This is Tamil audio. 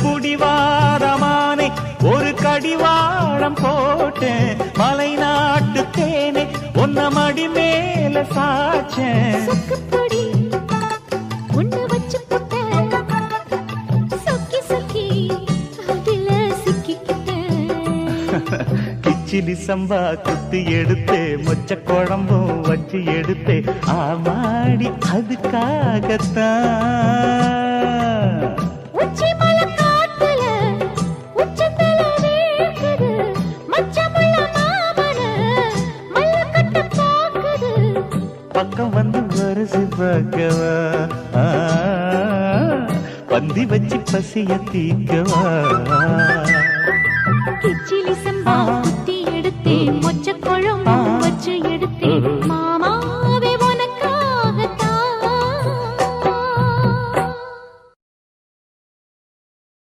புடிவாதமானே ஒரு கடிவாளம் போட்டேன் மலை நாட்டு தேனே ஒன்ன மடி மேல சாச்சேன் கிச்சிலி சம்பா குத்தி எடுத்தே மொச்ச குழம்பும் வச்சு எடுத்தே ஆமாடி அதுக்காகத்தான் பக்கம் வந்து வருசு பார்க்கவா பந்தி வச்சு பசிய தீக்கவா கிச்சிலி சம்பா குத்தி எடுத்தே மொச்ச குழம்பு வச்சு